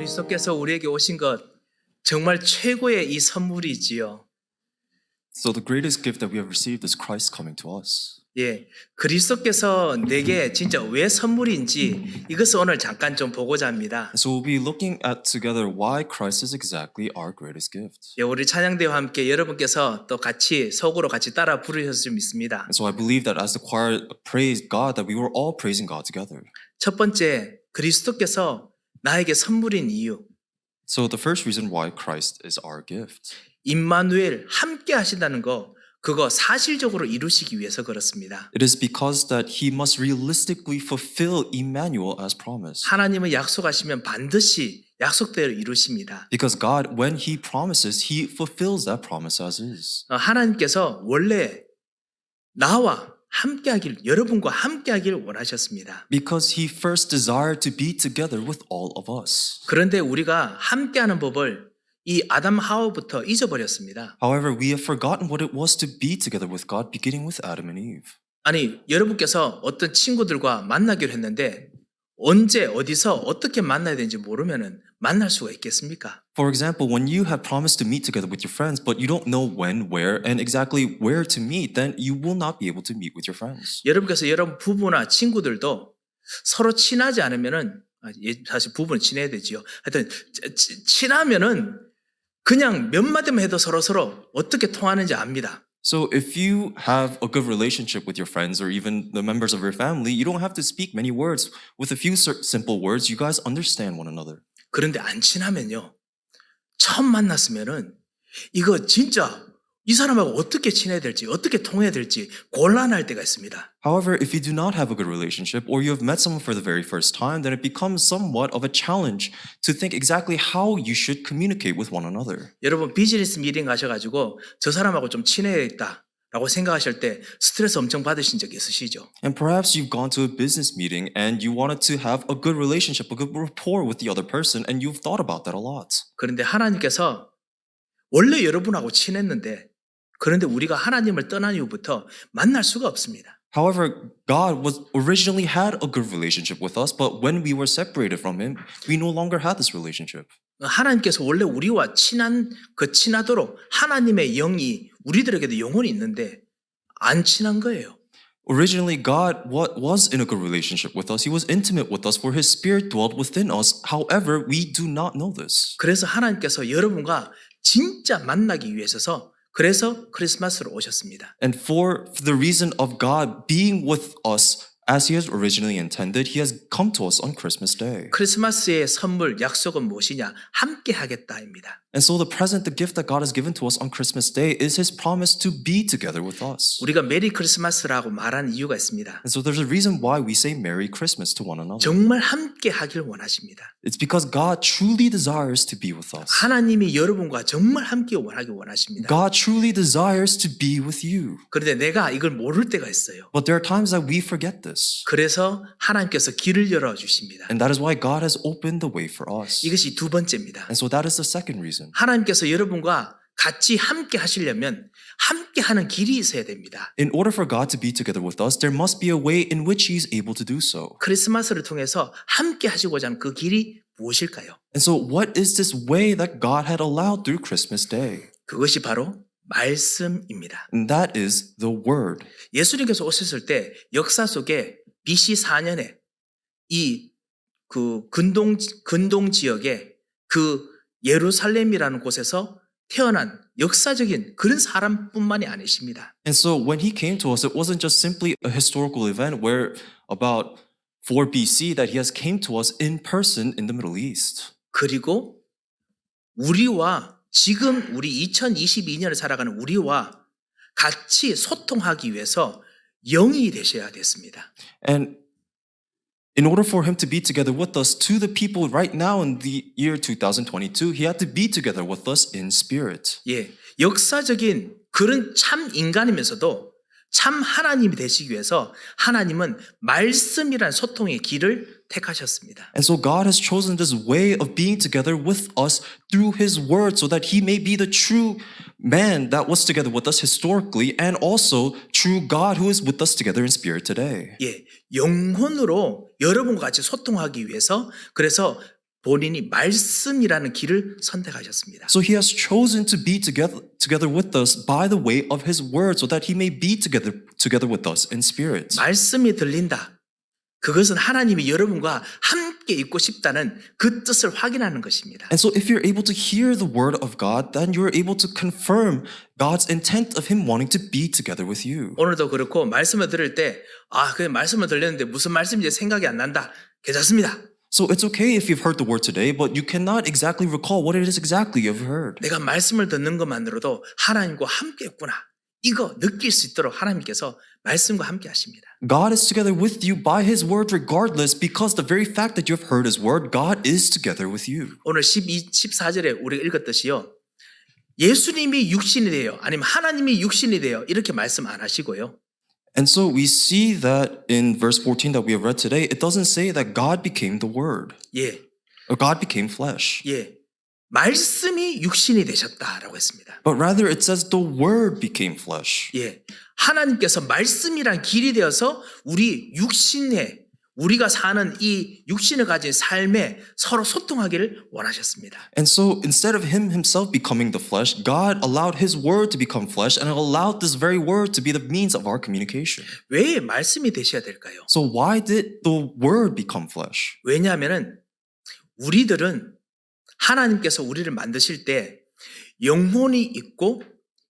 그리스도께서 우리에게 오신 것 정말 최고의 이 선물이지요. So the greatest gift that we have received is Christ coming to us. 예, 그리스도께서 내게 진짜 왜 선물인지 이것을 오늘 잠깐 좀 보고자 합니다. And so we'll be looking at together why Christ is exactly our greatest gift. 예, 우리 찬양대와 함께 여러분께서 또 같이 속으로 같이 따라 부르셨을 줄 믿습니다. And so I believe that as the choir praised God, that we were all praising God together. 첫 번째, 그리스도께서 나에게 선물인 이유. So the first reason why Christ is our gift. 임마누엘 함께 하신다는 거 그거 사실적으로 이루시기 위해서 그렇습니다. It is because that he must realistically fulfill Emmanuel as promised. 하나님은 약속하시면 반드시 약속대로 이루십니다. Because God, when he promises, he fulfills that promise as is. 하나님께서 원래 나와 함께하길, 여러분과 함께하길 원하셨습니다. Because he first desired to be together with all of us. 그런데 우리가 함께하는 법을 이 아담 하와부터 잊어버렸습니다. However, we have forgotten what it was to be together with God, beginning with Adam and Eve. 아니, 여러분께서 어떤 친구들과 만나기로 했는데 언제 어디서 어떻게 만나야 되는지 모르면은 만날 수가 있겠습니까? For example, when you have promised to meet together with your friends, but you don't know when, where, and exactly where to meet, then you will not be able to meet with your friends. 여러분께서 여러분 부부나 친구들도 서로 친하지 않으면은 사실 부부는 친해야 되지요. 하여튼 친하면은 그냥 몇 마디만 해도 서로 어떻게 통하는지 압니다. So if you have a good relationship with your friends or even the members of your family, you don't have to speak many words. With a few simple words, you guys understand one another. 그런데 안 친하면요. 처음 만났으면은 이거 진짜 이 사람하고 어떻게 친해야 될지, 어떻게 통해야 될지 곤란할 때가 있습니다. However, if you do not have a good relationship or you have met someone for the very first time, then it becomes somewhat of a challenge to think exactly how you should communicate with one another. 여러분 비즈니스 미팅 가셔가지고 저 사람하고 좀 친해야겠다 라고 생각하실 때 스트레스 엄청 받으신 적 있으시죠? And perhaps you've gone to a business meeting and you wanted to have a good relationship, a good rapport with the other person, and you've thought about that a lot. 그런데 하나님께서 원래 여러분하고 친했는데 그런데 우리가 하나님을 떠난 이후부터 만날 수가 없습니다. However, God originally had a good relationship with us, but when we were separated from Him, we no longer had this relationship. 하나님께서 원래 우리와 친하도록 하나님의 영이 우리들에게도 영혼이 있는데 안 친한 거예요. Originally, God was in a good relationship with us. He was intimate with us, for His Spirit dwelt within us. However, we do not know this. 그래서 하나님께서 여러분과 진짜 만나기 위해서 그래서 크리스마스로 오셨습니다. And for the reason of God being with us as He has originally intended, He has come to us on Christmas Day. 크리스마스의 선물 약속은 무엇이냐? 함께 하겠다입니다. And so the present, the gift that God has given to us on Christmas Day is His promise to be together with us. 우리가 메리 크리스마스라고 말하는 이유가 있습니다. And so there's a reason why we say Merry Christmas to one another. 정말 함께 하길 원하십니다. It's because God truly desires to be with us. 하나님이 여러분과 정말 함께 하길 원하십니다. God truly desires to be with you. 그런데 내가 이걸 모를 때가 있어요. But there are times that we forget this. 그래서 하나님께서 길을 열어주십니다. And that is why God has opened the way for us. 이것이 두 번째입니다. And so that is the second reason. 하나님께서 여러분과 같이 함께 하시려면 함께 하는 길이 있어야 됩니다. In order for God to be together with us, there must be a way in which He is able to do so. 크리스마스를 통해서 함께 하시고자 하는 그 길이 무엇일까요? And so what is this way that God had allowed through Christmas Day? 그것이 바로 말씀입니다. And that is the Word. 예수님께서 오셨을 때 역사 속에 BC 4년에 이 근동 지역에 그 예루살렘이라는 곳에서 태어난 역사적인 그런 사람뿐만이 아니십니다. And so when He came to us, it wasn't just simply a historical event where about 4 BC that He has came to us in person in the Middle East. 그리고 우리와 지금 우리 2022년을 살아가는 우리와 같이 소통하기 위해서 영이 되셔야 됐습니다. And in order for Him to be together with us, to the people right now in the year 2022, He had to be together with us in spirit. 예, 역사적인 그런 참 인간이면서도 참 하나님이 되시기 위해서 하나님은 말씀이라는 소통의 길을 택하셨습니다. And so God has chosen this way of being together with us through His Word so that He may be the true man that was together with us historically and also true God who is with us together in spirit today. 예, 영혼으로 여러분과 같이 소통하기 위해서 그래서 본인이 말씀이라는 길을 선택하셨습니다. So he has chosen to be together with us by the way of his word so that he may be together with us in spirit. 말씀이 들린다. 그것은 하나님이 여러분과 함께 있고 싶다는 그 뜻을 확인하는 것입니다. And so if you're able to hear the word of God, then you're able to confirm God's intent of him wanting to be together with you. 오늘도 그렇고 말씀을 들을 때 그 말씀을 들렸는데 무슨 말씀인지 생각이 안 난다. 괜찮습니다. So it's okay if you've heard the word today, but you cannot exactly recall what it is exactly you've heard. 내가 말씀을 듣는 것만으로도 하나님과 함께 있구나. 이거 느낄 수 있도록 하나님께서 말씀과 함께 하십니다. God is together with you by his word regardless because the very fact that you have heard his word, God is together with you. 오늘 14절에 우리가 읽었듯이요. 예수님이 육신이 되어 아니면 하나님이 육신이 되어 이렇게 말씀 안 하시고요. And so we see that in verse 14 that we have read today, it doesn't say that God became the word 예, or God became flesh, 예. 말씀이 육신이 되셨다라고 했습니다. but rather it says the word became flesh. 예. 하나님께서 말씀이란 길이 되어서 우리 육신에 우리가 사는 이 육신을 가진 삶에 서로 소통하기를 원하셨습니다. And so instead of him himself becoming the flesh, God allowed his word to become flesh and allowed this very word to be the means of our communication. 왜 말씀이 되셔야 될까요? So why did the word become flesh? 왜냐하면은 우리들은 하나님께서 우리를 만드실 때 영혼이 있고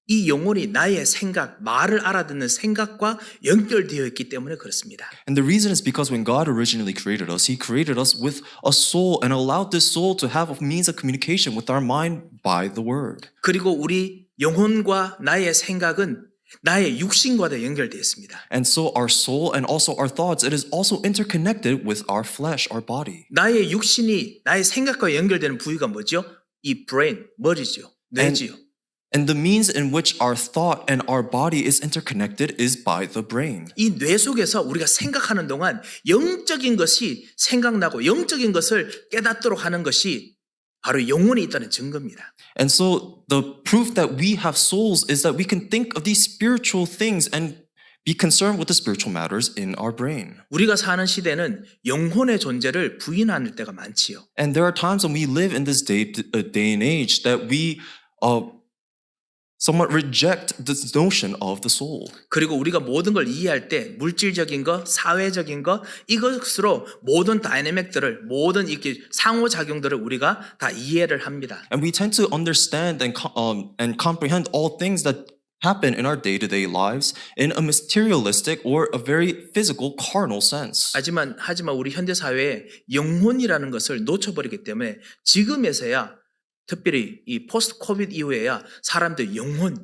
이 영혼이 나의 생각, 말을 알아듣는 생각과 연결되어 있기 때문에 그렇습니다. And the reason is because when God originally created us, he created us with a soul and allowed this soul to have a means of communication with our mind by the word. 그리고 우리 영혼과 나의 생각은 나의 육신과도 연결되어 있습니다. And so our soul and also our thoughts, it is also interconnected with our flesh, our body. 나의 육신이 나의 생각과 연결되는 부위가 뭐죠? 이 brain, 머리죠. 뇌지요. And the means in which our thought and our body is interconnected is by the brain. 이 뇌 속에서 우리가 생각하는 동안 영적인 것이 생각나고 영적인 것을 깨닫도록 하는 것이 바로 영혼이 있다는 증거입니다. And so the proof that we have souls is that we can think of these spiritual things and be concerned with the spiritual matters in our brain. 우리가 사는 시대는 영혼의 존재를 부인하는 때가 많지요. And there are times when we live in this day and age that we somewhat reject this notion of the soul. 그리고 우리가 모든 걸 이해할 때 물질적인 것, 사회적인 것 이것으로 모든 다이내믹들을 모든 이렇게 상호작용들을 우리가 다 이해를 합니다. And we tend to understand and comprehend all things that happen in our day-to-day lives in a materialistic or a very physical, carnal sense. 하지만 우리 현대 사회에 영혼이라는 것을 놓쳐버리기 때문에 지금에서야 특별히 이 포스트 코비드 이후에야 사람들 영혼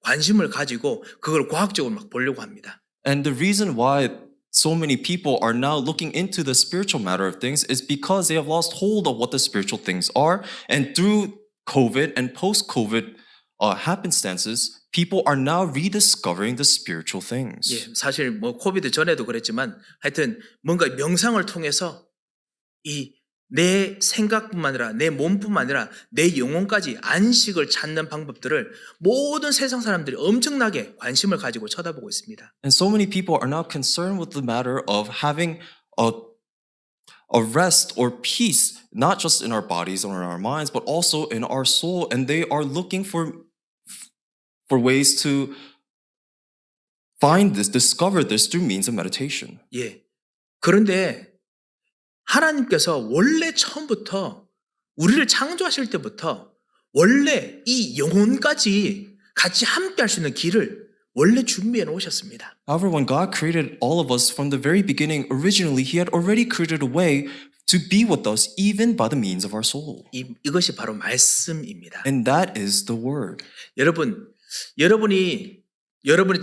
관심을 가지고 그걸 과학적으로 막 보려고 합니다. And the reason why so many people are now looking into the spiritual matter of things is because they have lost hold of what the spiritual things are. And through COVID and post-COVID happenstances, people are now rediscovering the spiritual things. 예, 사실 뭐 코비드 전에도 그랬지만 하여튼 뭔가 명상을 통해서 이 내 생각뿐만 아니라 내 몸뿐만 아니라 내 영혼까지 안식을 찾는 방법들을 모든 세상 사람들이 엄청나게 관심을 가지고 쳐다보고 있습니다. And so many people are now concerned with the matter of having a rest or peace, not just in our bodies or in our minds, but also in our soul. And they are looking for ways to discover this through means of meditation. 예. 그런데 하나님께서 원래 처음부터 우리를 창조하실 때부터 원래 이 영혼까지 같이 함께 할 수 있는 길을 원래 준비해 놓으셨습니다. However, when God created all of us from the very beginning, originally He had already created a way to be with us even by the means of our soul. 이것이 바로 말씀입니다. And that is the word. 여러분이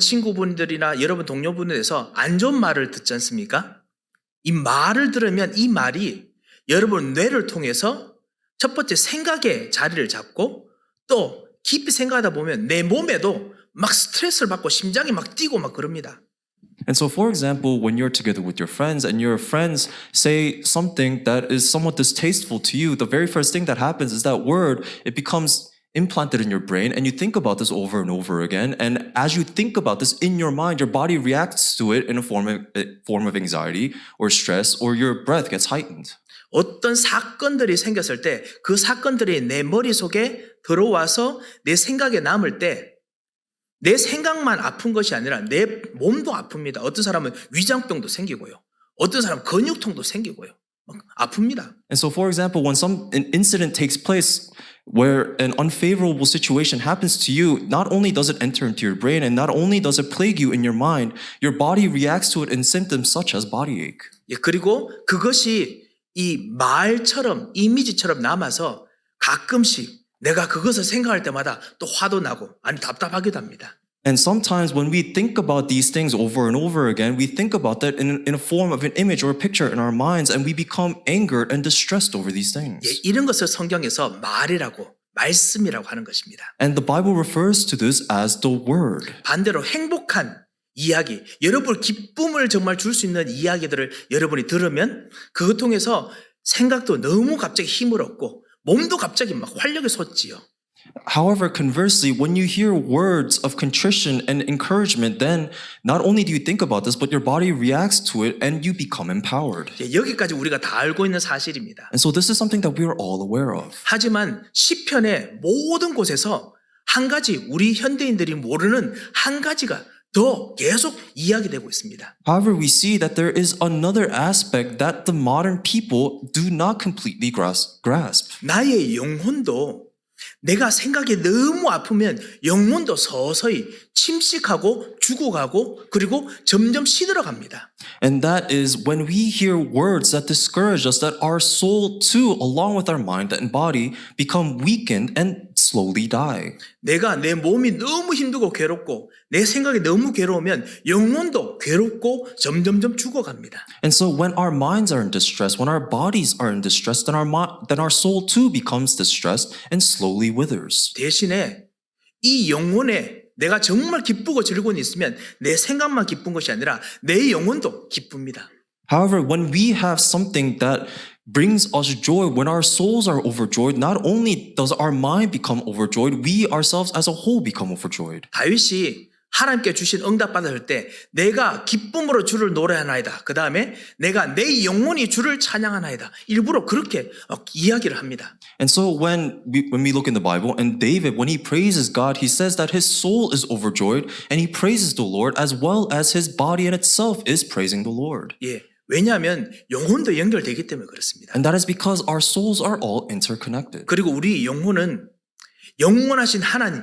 친구분들이나 여러분 동료분들에서 안 좋은 말을 듣지 않습니까? 이 말을 들으면 이 말이 여러분 뇌를 통해서 첫 번째 생각의 자리를 잡고 또 깊이 생각하다 보면 내 몸에도 막 스트레스를 받고 심장이 막 뛰고 막 그럽니다. And so, for example, when you're together with your friends and your friends say something that is somewhat distasteful to you, the very first thing that happens is that word, it becomes implanted in your brain and you think about this over and over again. And as you think about this in your mind, your body reacts to it in a form of anxiety or stress, or your breath gets heightened. 어떤 사건들이 생겼을 때 그 사건들이 내 머릿속에 들어와서 내 생각에 남을 때 내 생각만 아픈 것이 아니라 내 몸도 아픕니다. 어떤 사람은 위장병도 생기고요. 어떤 사람은 근육통도 생기고요. 아픕니다. And so, for example, when an incident takes place where an unfavorable situation happens to you, not only does it enter into your brain and not only does it plague you in your mind, your body reacts to it in symptoms such as body ache. 예, 그리고 그것이 이 말처럼 이미지처럼 남아서 가끔씩 내가 그것을 생각할 때마다 또 화도 나고 아니 답답하기도 합니다. And sometimes when we think about these things over and over again, we think about that in a form of an image or a picture in our minds, and we become angered and distressed over these things. 예, 이런 것을 성경에서 말이라고 말씀이라고 하는 것입니다. And the Bible refers to this as the word. 반대로 행복한 이야기, 여러분 기쁨을 정말 줄 수 있는 이야기들을 여러분이 들으면 그것 통해서 생각도 너무 갑자기 힘을 얻고 몸도 갑자기 막 활력이 솟지요. However, conversely, when you hear words of contrition and encouragement, then not only do you think about this, but your body reacts to it and you become empowered. 예, 여기까지 우리가 다 알고 있는 사실입니다. And so this is something that we are all aware of. 하지만 시편의 모든 곳에서 한 가지 우리 현대인들이 모르는 한 가지가 더 계속 이야기되고 있습니다. However, we see that there is another aspect that the modern people do not completely grasp. 나의 영혼도 내가 생각이 너무 아프면 영혼도 서서히 침식하고 죽어가고 그리고 점점 시들어갑니다. And that is when we hear words that discourage us, that our soul too, along with our mind and body, become weakened and slowly die. 내가 내 몸이 너무 힘들고 괴롭고 내 생각이 너무 괴로우면 영혼도 괴롭고 점점점 죽어갑니다. And so when our minds are in distress, when our bodies are in distress, then our soul too becomes distressed and slowly withers. 대신에 이 영혼에 내가 정말 기쁘고 즐거움이 있으면 내 생각만 기쁜 것이 아니라 내 영혼도 기쁩니다. However, when we have something that brings us joy, when our souls are overjoyed, not only does our mind become overjoyed, we ourselves as a whole become overjoyed. 다윗이 하나님께 주신 응답 받을 때 내가 기쁨으로 주를 노래하나이다. 그 다음에 내가 내 영혼이 주를 찬양하나이다. 일부러 그렇게 이야기를 합니다. And so when we look in the Bible, and David, when he praises God, he says that his soul is overjoyed and he praises the Lord as well as his body in itself is praising the Lord. 예, 왜냐하면 영혼도 연결되기 때문에 그렇습니다. And that is because our souls are all interconnected. 그리고 우리 영혼은 영원하신 하나님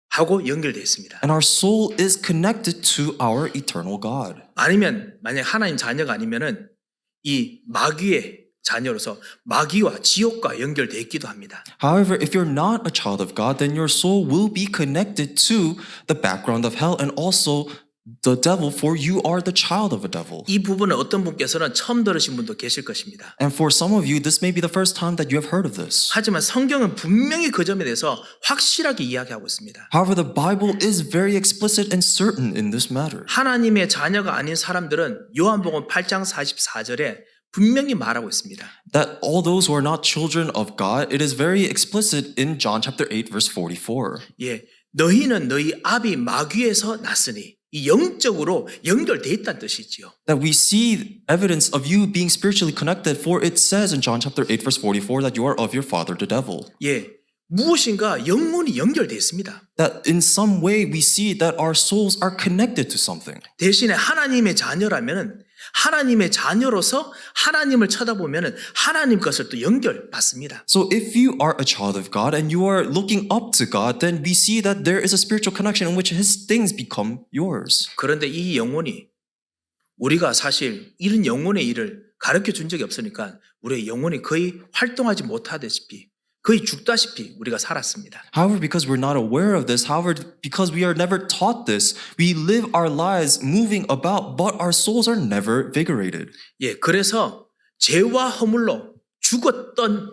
하고 연결되어 있습니다. And our soul is connected to our eternal God. 아니면 만약 하나님 자녀가 아니면은 이 마귀의 자녀로서 마귀와 지옥과 연결되어 있기도 합니다. However, if you're not a child of God, then your soul will be connected to the background of hell and also the devil, for you are the child of a devil. 이 부분은 어떤 분께서는 처음 들으신 분도 계실 것입니다. And for some of you, this may be the first time that you have heard of this. 하지만 성경은 분명히 그 점에 대해서 확실하게 이야기하고 있습니다. However, the Bible is very explicit and certain in this matter. 하나님의 자녀가 아닌 사람들은 요한복음 8장 44절에 분명히 말하고 있습니다. That all those who are not children of God, it is very explicit in John chapter 8 verse 44. 예, 너희는 너희 아비 마귀에서 났으니 이 영적으로 연결돼 있다는 뜻이지요. That we see evidence of you being spiritually connected, for it says in John chapter 8 verse 44 that you are of your father the devil. 예, 무엇인가 영혼이 연결돼 있습니다. That in some way we see that our souls are connected to something. 대신에 하나님의 자녀라면은 하나님의 자녀로서 하나님을 쳐다보면은 하나님 것을 또 연결받습니다. So if you are a child of God and you are looking up to God, then we see that there is a spiritual connection in which His things become yours. 그런데 이 영혼이 우리가 사실 이런 영혼의 일을 가르쳐 준 적이 없으니까 우리의 영혼이 거의 활동하지 못하다시피 거의 죽다시피 우리가 살았습니다. However, because we're not aware of this, however, because we are never taught this, we live our lives moving about, but our souls are never vigorated. 예, 그래서 죄와 허물로 죽었던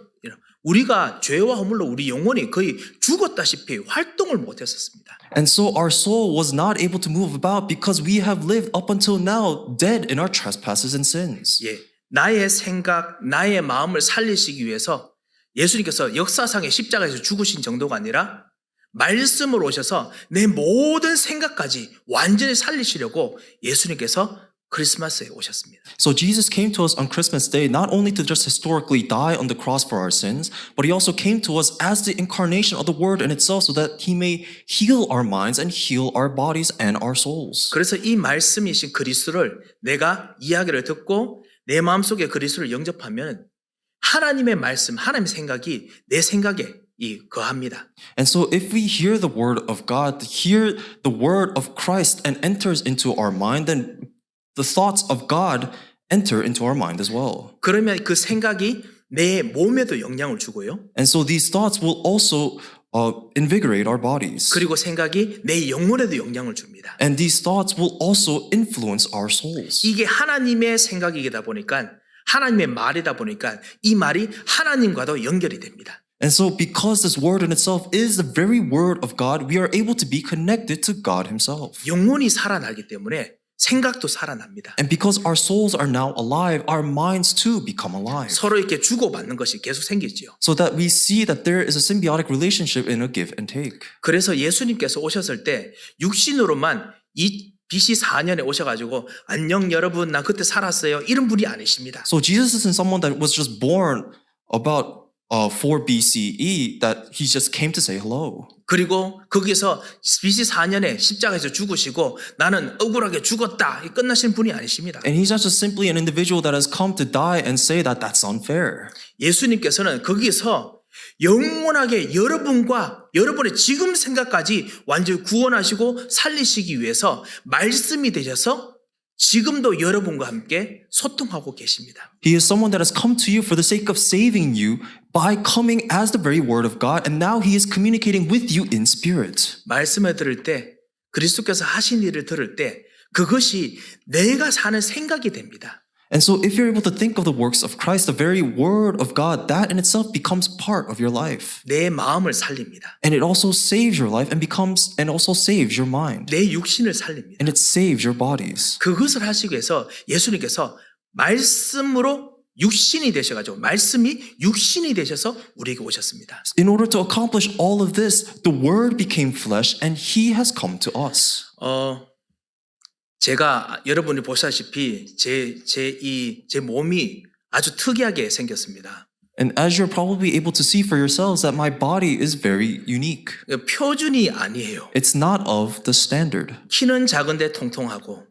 우리가 죄와 허물로 우리 영혼이 거의 죽었다시피 활동을 못했었습니다. And so our soul was not able to move about because we have lived up until now dead in our trespasses and sins. 예, 나의 생각, 나의 마음을 살리시기 위해서 예수님께서 역사상의 십자가에서 죽으신 정도가 아니라 말씀으로 오셔서 내 모든 생각까지 완전히 살리시려고 예수님께서 크리스마스에 오셨습니다. So Jesus came to us on Christmas Day not only to just historically die on the cross for our sins, but he also came to us as the incarnation of the Word in itself so that he may heal our minds and heal our bodies and our souls. 그래서 이 말씀이신 그리스도를 내가 이야기를 듣고 내 마음속에 그리스도를 영접하면 하나님의 말씀, 하나님의 생각이 내 생각에 거합니다. And so if we hear the word of God, hear the word of Christ and enters into our mind, then the thoughts of God enter into our mind as well. 그러면 그 생각이 내 몸에도 영향을 주고요. And so these thoughts will also invigorate our bodies. 그리고 생각이 내 영혼에도 영향을 줍니다. And these thoughts will also influence our souls. 이게 하나님의 생각이다 보니까 하나님의 말이다 보니까 이 말이 하나님과도 연결이 됩니다. And so because this word in itself is the very word of God, we are able to be connected to God himself. 영혼이 살아나기 때문에 생각도 살아납니다. And because our souls are now alive, our minds too become alive. 서로 이렇게 주고받는 것이 계속 생기지요. So that we see that there is a symbiotic relationship in a give and take. 그래서 예수님께서 오셨을 때 육신으로만 이 BC 4년에 오셔가지고 안녕 여러분 나 그때 살았어요 이런 분이 아니십니다. So Jesus isn't someone that was just born about 4 BCE, that he just came to say hello. 그리고 거기서 BC 4년에 십자가에서 죽으시고 나는 억울하게 죽었다 끝나신 분이 아니십니다. And he's not just simply an individual that has come to die and say that that's unfair. 예수님께서는 거기서 영원하게 여러분과 여러분의 지금 생각까지 완전히 구원하시고 살리시기 위해서 말씀이 되셔서 지금도 여러분과 함께 소통하고 계십니다. He is someone that has come to you for the sake of saving you by coming as the very word of God, and now he is communicating with you in spirit. 말씀을 들을 때 그리스도께서 하신 일을 들을 때 그것이 내가 사는 생각이 됩니다. And so if you're able to think of the works of Christ, the very word of God, that in itself becomes part of your life. 내 마음을 살립니다. And it also saves your life and also saves your mind. 내 육신을 살립니다. And it saves your bodies. 그것을 하시기 위해서 예수님께서 말씀으로 육신이 되셔가지고 말씀이 육신이 되셔서 우리에게 오셨습니다. In order to accomplish all of this, the word became flesh and he has come to us. 제가 여러분이 보시다시피 제 몸이 아주 특이하게 생겼습니다. And as you're probably able to see for yourselves that my body is very unique. 표준이 아니에요. It's not of the standard. 키는 작은데 통통하고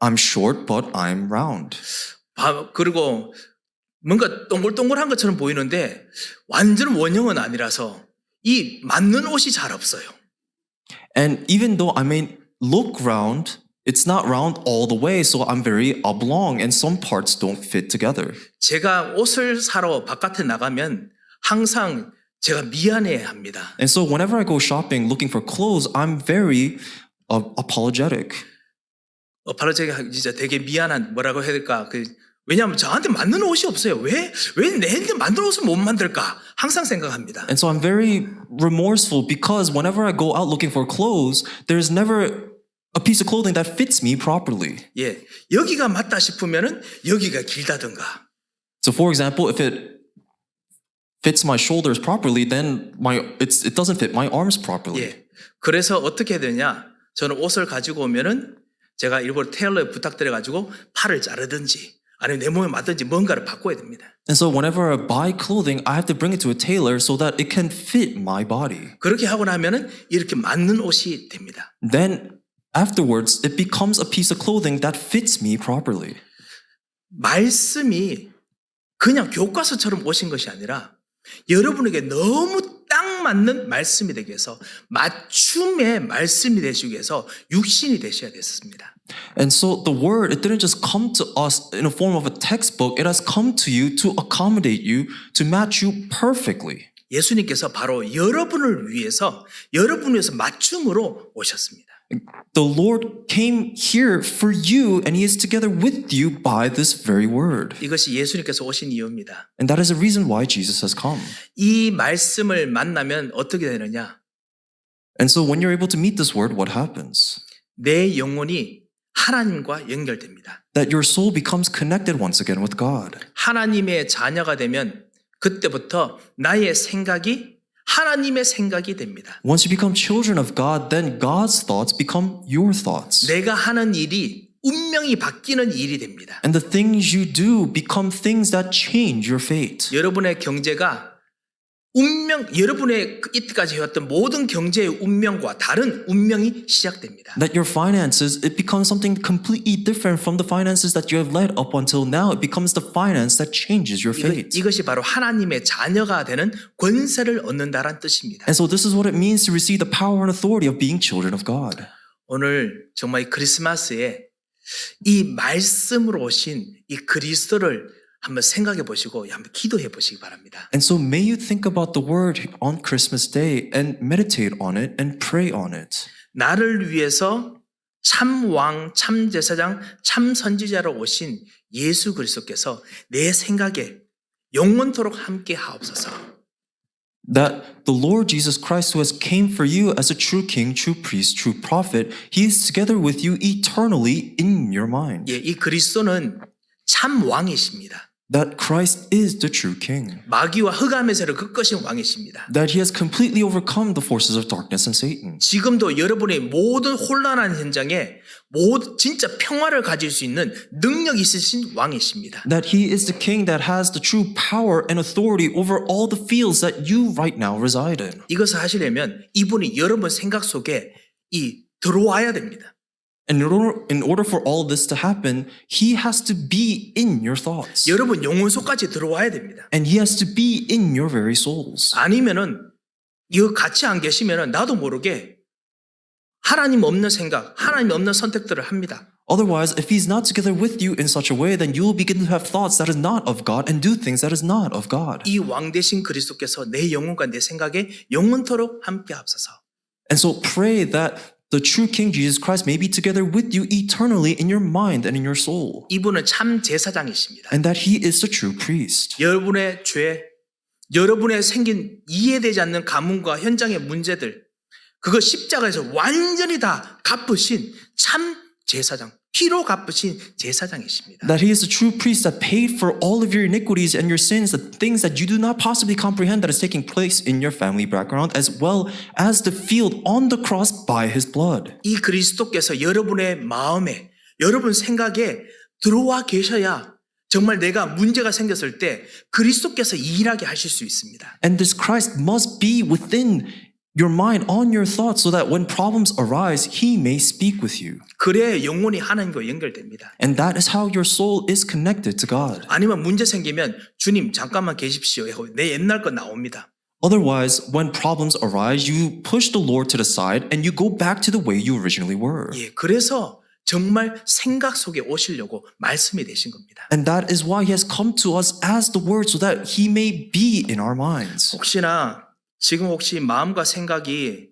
I'm short, but I'm round. 그리고 뭔가 동글동글한 것처럼 보이는데 완전 원형은 아니라서 이 맞는 옷이 잘 없어요. And even though I may look round, it's not round all the way, so I'm very oblong and some parts don't fit together. 제가 옷을 사러 바깥에 나가면 항상 제가 미안해합니다. And so whenever I go shopping looking for clothes, I'm very apologetic. 제가 진짜 되게 미안한 뭐라고 해야 될까? 왜냐하면 저한테 맞는 옷이 없어요. 왜 내한테 맞는 옷을 못 만들까? 항상 생각합니다. And so I'm very remorseful because whenever I go out looking for clothes, there's never a piece of clothing that fits me properly. 예, 여기가 맞다 싶으면은 여기가 길다든가. So for example, if it fits my shoulders properly, then it doesn't fit my arms properly. 예, 그래서 어떻게 해야 되냐? 저는 옷을 가지고 오면은 제가 일부러 테일러에 부탁드려가지고 팔을 자르든지 아니면 내 몸에 맞든지 뭔가를 바꿔야 됩니다. And so whenever I buy clothing, I have to bring it to a tailor so that it can fit my body. 그렇게 하고 나면은 이렇게 맞는 옷이 됩니다. Then afterwards, it becomes a piece of clothing that fits me properly. 말씀이 그냥 교과서처럼 오신 것이 아니라 여러분에게 너무 딱 맞는 말씀이 되기 위해서 맞춤의 말씀이 되시기 위해서 육신이 되셔야 됐습니다. And so the word, it didn't just come to us in a form of a textbook. It has come to you to accommodate you, to match you perfectly. 예수님께서 바로 여러분을 위해서 맞춤으로 오셨습니다. The Lord came here for you and he is together with you by this very word. 이것이 예수님께서 오신 이유입니다. And that is the reason why Jesus has come. 이 말씀을 만나면 어떻게 되느냐? And so when you're able to meet this word, what happens? 내 영혼이 하나님과 연결됩니다. That your soul becomes connected once again with God. 하나님의 자녀가 되면 그때부터 나의 생각이 하나님의 생각이 됩니다. Once you become children of God, then God's thoughts become your thoughts. 내가 하는 일이 운명이 바뀌는 일이 됩니다. And the things you do become things that change your fate. 여러분의 경제가 여러분의 이때까지 해왔던 모든 경제의 운명과 다른 운명이 시작됩니다. That your finances, it becomes something completely different from the finances that you have led up until now. It becomes the finance that changes your fate. 이것이 바로 하나님의 자녀가 되는 권세를 얻는다란 뜻입니다. And so this is what it means to receive the power and authority of being children of God. 오늘 정말 이 크리스마스에 이 말씀으로 오신 이 그리스도를 한번 생각해 보시고 한번 기도해 보시기 바랍니다. And so may you think about the word on Christmas Day and meditate on it and pray on it. 나를 위해서 참 왕, 참 제사장, 참 선지자로 오신 예수 그리스도께서 내 생각에 영원토록 함께 하옵소서. That the Lord Jesus Christ, who has came for you as a true king, true priest, true prophet, he is together with you eternally in your mind. 예, 이 그리스도는 참 왕이십니다. That Christ is the true king. 마귀와 흑암의 세를 극거신 왕이십니다. That he has completely overcome the forces of darkness and Satan. 지금도 여러분의 모든 혼란한 현장에 진짜 평화를 가질 수 있는 능력 있으신 왕이십니다. That he is the king that has the true power and authority over all the fields that you right now reside in. 이것을 하시려면 이분이 여러분 생각 속에 들어와야 됩니다. And in order for all this to happen, he has to be in your thoughts. 여러분 영혼 속까지 들어와야 됩니다. And he has to be in your very souls. 아니면은 이거 같이 안 계시면은 나도 모르게 하나님 없는 생각, 하나님 없는 선택들을 합니다. Otherwise, if he's not together with you in such a way, then you will begin to have thoughts that is not of God and do things that is not of God. 이 왕 대신 그리스도께서 내 영혼과 내 생각에 영원토록 함께 합소서. And so pray that the true King Jesus Christ may be together with you eternally in your mind and in your soul. 이분은 참 제사장이십니다. And that he is the true priest. 여러분의 죄, 여러분의 생긴 이해되지 않는 가문과 현장의 문제들, 그거 십자가에서 완전히 다 갚으신 참 제사장, 피로 갚으신 제사장이십니다. That he is the true priest that paid for all of your iniquities and your sins, the things that you do not possibly comprehend that is taking place in your family background, as well as the field on the cross by his blood. 이 그리스도께서 여러분의 마음에, 여러분 생각에 들어와 계셔야 정말 내가 문제가 생겼을 때 그리스도께서 일하게 하실 수 있습니다. And this Christ must be within your mind, on your thoughts, so that when problems arise, he may speak with you. 그래야 영혼이 하나님과 연결됩니다. And that is how your soul is connected to God. 아니면 문제 생기면 주님 잠깐만 계십시오. 내 옛날 거 나옵니다. Otherwise, when problems arise, you push the Lord to the side and you go back to the way you originally were. 예, 그래서 정말 생각 속에 오시려고 말씀이 되신 겁니다. And that is why he has come to us as the word, so that he may be in our minds. 혹시 마음과 생각이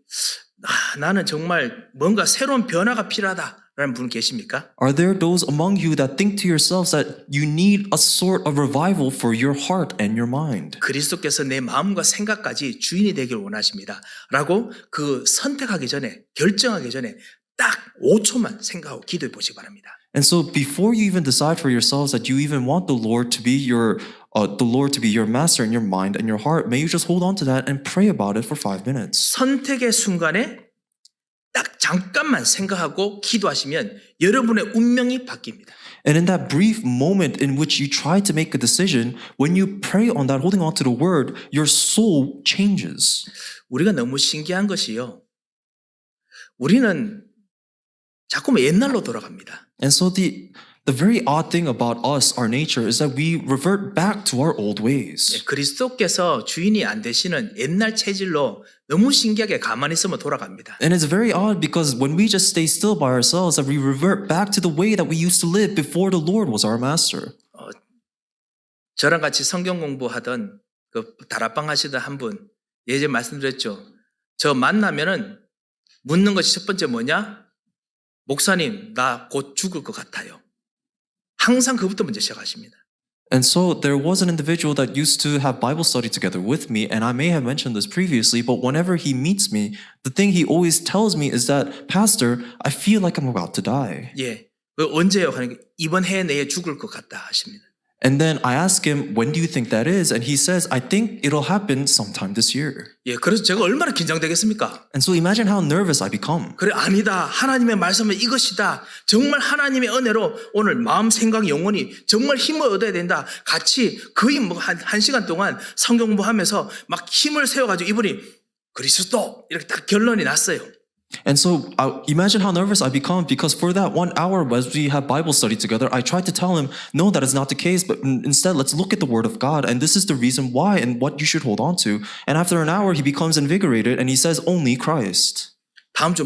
나는 정말 뭔가 새로운 변화가 필요하다라는 분 계십니까? Are there those among you that think to yourselves that you need a sort of revival for your heart and your mind? 그리스도께서 내 마음과 생각까지 주인이 되길 원하십니다. 라고 그 선택하기 전에, 결정하기 전에 딱 5초만 생각하고 기도해 보시기 바랍니다. And so before you even decide for yourselves that you even want the Lord to be your master in your mind and your heart, may you just hold on to that and pray about it for 5 minutes. 선택의 순간에 딱 잠깐만 생각하고 기도하시면 여러분의 운명이 바뀝니다. And in that brief moment in which you try to make a decision, when you pray on that, holding on to the word, your soul changes. 우리가 너무 신기한 것이요. 우리는 자꾸만 옛날로 돌아갑니다. And so the very odd thing about us, our nature, is that we revert back to our old ways. 그리스도께서 주인이 안 되시는 옛날 체질로 너무 신기하게 가만히 있으면 돌아갑니다. And it's very odd because when we just stay still by ourselves, that we revert back to the way that we used to live before the Lord was our master. 저랑 같이 성경 공부하던 그 다락방 하시던 한 분 예전에 말씀드렸죠. 저 만나면은 묻는 것이 첫 번째 뭐냐? 목사님, 나 곧 죽을 것 같아요. 항상 그부터 먼저 시작하십니다. And so there was an individual that used to have Bible study together with me, and I may have mentioned this previously, but whenever he meets me, the thing he always tells me is that, Pastor, I feel like I'm about to die. 예, 언제요? 이번 해 내에 죽을 것 같다 하십니다. And then I ask him, when do you think that is? And he says, I think it'll happen sometime this year. 예, 그래서 제가 얼마나 긴장되겠습니까? And so imagine how nervous I become. 그래, 아니다. 하나님의 말씀은 이것이다. 정말 하나님의 은혜로 오늘 마음, 생각, 영혼이 정말 힘을 얻어야 된다. 같이 거의 뭐 한 시간 동안 성경 공부하면서 막 힘을 세워가지고 이분이 그리스도 이렇게 딱 결론이 났어요. And so imagine how nervous I become because for that 1 hour as we have Bible study together, I tried to tell him, no, that is not the case, but instead let's look at the Word of God and this is the reason why and what you should hold on to. And after an hour, he becomes invigorated and he says, only Christ. 다음 주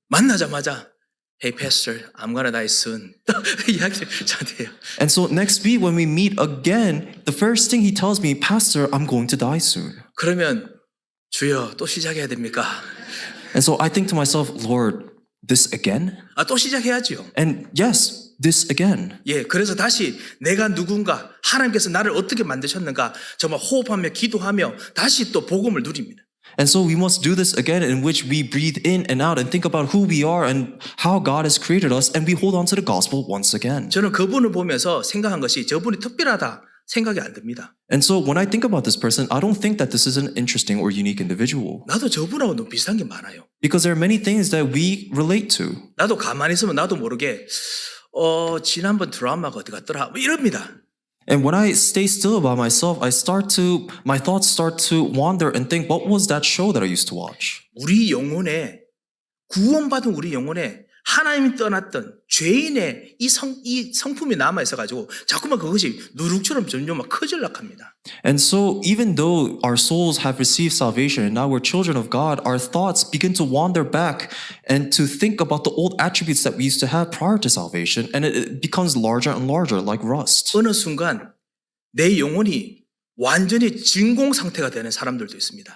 만나자마자 Hey pastor, I'm gonna die soon. 이야기를 저한테 해요. And so next week when we meet again, the first thing he tells me, Pastor, I'm going to die soon. 그러면 주여 또 시작해야 됩니까? And so I think to myself, Lord, this again? 아, 또 시작해야지요. And yes, this again. 예, 그래서 다시 내가 누군가, 하나님께서 나를 어떻게 만드셨는가 정말 호흡하며 기도하며 다시 또 복음을 누립니다. And so we must do this again in which we breathe in and out and think about who we are and how God has created us and we hold on to the gospel once again. 저는 그분을 보면서 생각한 것이 저분이 특별하다 생각이 안 듭니다. And so when I think about this person, I don't think that this is an interesting or unique individual 나도 저분하고 너무 비슷한 게 많아요. because there are many things that we relate to. 나도 가만히 있으면 나도 모르게 지난번 드라마가 어디 갔더라 뭐 이럽니다. And when I stay still by myself, my thoughts start to wander and think, what was that show that I used to watch? 우리 영혼에 구원받은 우리 영혼에 하나님이 떠났던 죄인의 이 성품이 남아 있어가지고 자꾸만 그것이 누룩처럼 점점 막 커질락 합니다. And so even though our souls have received salvation and now we're children of God, our thoughts begin to wander back and to think about the old attributes that we used to have prior to salvation, and it becomes larger and larger like rust. 어느 순간 내 영혼이 완전히 진공 상태가 되는 사람들도 있습니다.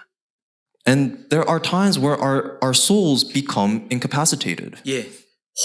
And there are times where our souls become incapacitated. 예,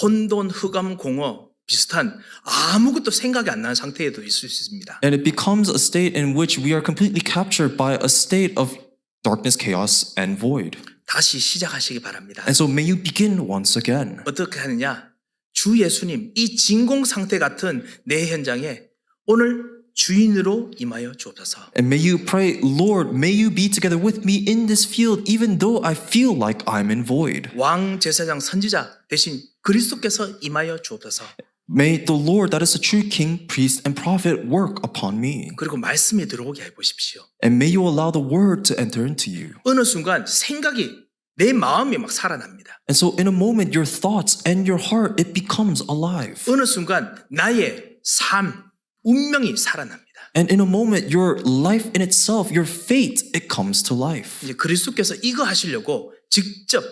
혼돈, 흑암, 공허 비슷한 아무것도 생각이 안 나는 상태에도 있을 수 있습니다. And it becomes a state in which we are completely captured by a state of darkness, chaos, and void. 다시 시작하시기 바랍니다. And so may you begin once again. 어떻게 하느냐? 주 예수님, 이 진공 상태 같은 내 현장에 오늘 주인으로 임하여 주옵소서. And may you pray, Lord, may you be together with me in this field even though I feel like I'm in void. 왕, 제사장, 선지자 대신 그리스도께서 임하여 주옵소서. May the Lord, that is the true King, priest, and prophet, work upon me. 그리고 말씀이 들어오게 해보십시오. And may you allow the word to enter into you. 어느 순간 생각이 내 마음이 막 살아납니다. And so in a moment, your thoughts and your heart, it becomes alive. 어느 순간 나의 삶, 운명이 살아납니다. And in a moment, your life in itself, your fate, it comes to life. 이제 그리스도께서 이거 하시려고 직접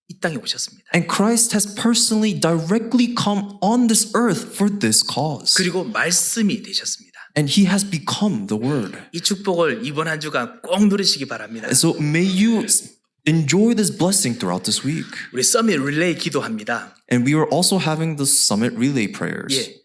이 땅에 오셨습니다. And Christ has personally, directly come on this earth for this cause. 그리고 말씀이 되셨습니다. And he has become the word. 이 축복을 이번 한 주간 꼭 누리시기 바랍니다. And so may you enjoy this blessing throughout this week. 우리 서밋 릴레이 기도합니다. And we are also having the summit relay prayers. 예,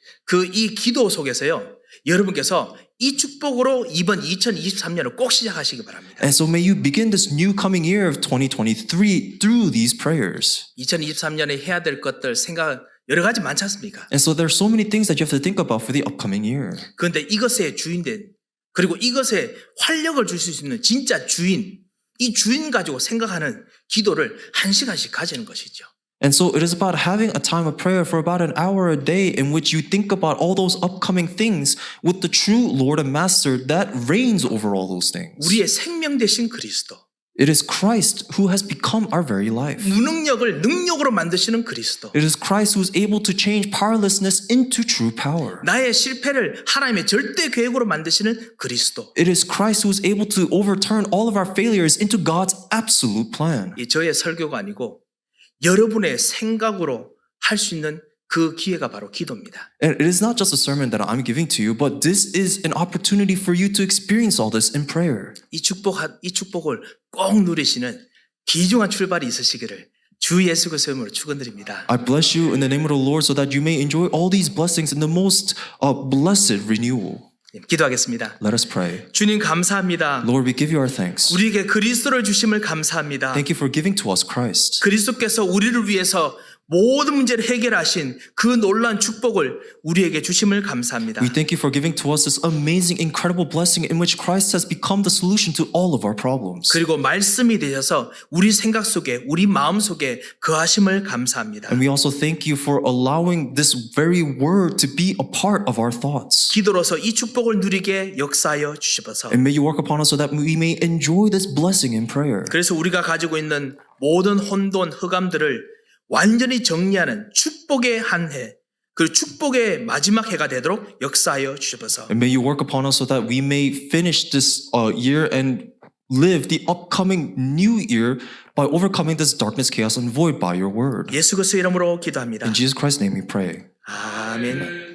이 기도 속에서요. 여러분께서 이 축복으로 이번 2023년을 꼭 시작하시기 바랍니다. And so may you begin this new coming year of 2023 through these prayers. 2023년에 해야 될 것들 생각 여러 가지 많지 않습니까? And so there are so many things that you have to think about for the upcoming year. 그런데 이것의 주인된 그리고 이것에 활력을 줄 수 있는 진짜 주인, 이 주인 가지고 생각하는 기도를 1시간씩 가지는 것이죠. And so it is about having a time of prayer for about an hour a day in which you think about all those upcoming things with the true Lord and Master that reigns over all those things. 우리의 생명 되신 그리스도. It is Christ who has become our very life. 무능력을 능력으로 만드시는 그리스도. It is Christ who is able to change powerlessness into true power. 나의 실패를 하나님의 절대 계획으로 만드시는 그리스도. It is Christ who is able to overturn all of our failures into God's absolute plan. 이 저의 설교가 아니고 여러분의 생각으로 할 수 있는 그 기회가 바로 기도입니다. And it is not just a sermon that I'm giving to you, but this is an opportunity for you to experience all this in prayer. 이 축복을 꼭 누리시는 귀중한 출발이 있으시기를 주 예수 그리스도의 이름으로 축원드립니다. I bless you in the name of the Lord so that you may enjoy all these blessings in the most blessed renewal. 기도하겠습니다. Let us pray. 주님 감사합니다. Lord, we give you our thanks. 우리에게 그리스도를 주심을 감사합니다. Thank you for giving to us Christ. 그리스도께서 우리를 위해서 모든 문제를 해결하신 그 놀라운 축복을 우리에게 주심을 감사합니다. We thank you for giving to us this amazing, incredible blessing in which Christ has become the solution to all of our problems. 그리고 말씀이 되셔서 우리 생각 속에 우리 마음 속에 거하심을 감사합니다. And we also thank you for allowing this very word to be a part of our thoughts. 기도로서 이 축복을 누리게 역사하여 주시옵소서. And may you work upon us so that we may enjoy this blessing in prayer. 그래서 우리가 가지고 있는 모든 혼돈, 흑암들을 완전히 정리하는 축복의 한 해, 그리고 축복의 마지막 해가 되도록 역사하여 주시옵소서. And may you work upon us so that we may finish this year and live the upcoming new year by overcoming this darkness, chaos, and void by your word. 예수 그리스도의 이름으로 기도합니다. In Jesus Christ's name we pray. 아멘.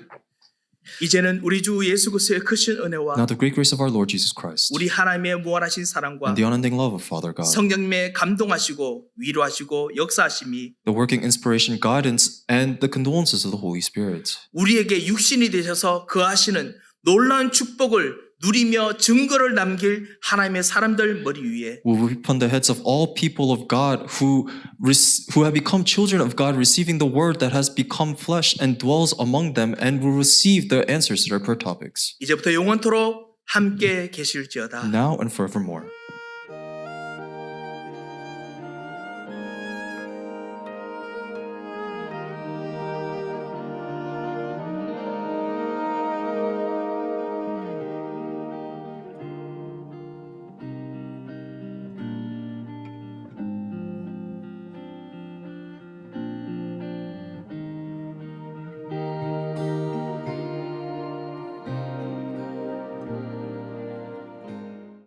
이제는 우리 주 예수 그리스도의 크신 은혜와 Now the great grace of our Lord Jesus Christ 우리 하나님의 무한하신 사랑과 and the unending love of Father God, 성령님의 감동하시고 위로하시고 역사하심이 the working inspiration, guidance, and the condolences of the Holy Spirit 우리에게 육신이 되셔서 거하시는 놀라운 축복을 누리며 증거를 남길 하나님의 사람들 머리 위에 will be upon the heads of all people of God who have become children of God, receiving the word that has become flesh and dwells among them, and will receive the answers to their prayer topics 이제부터 영원토록 함께 계실지어다. now and forevermore.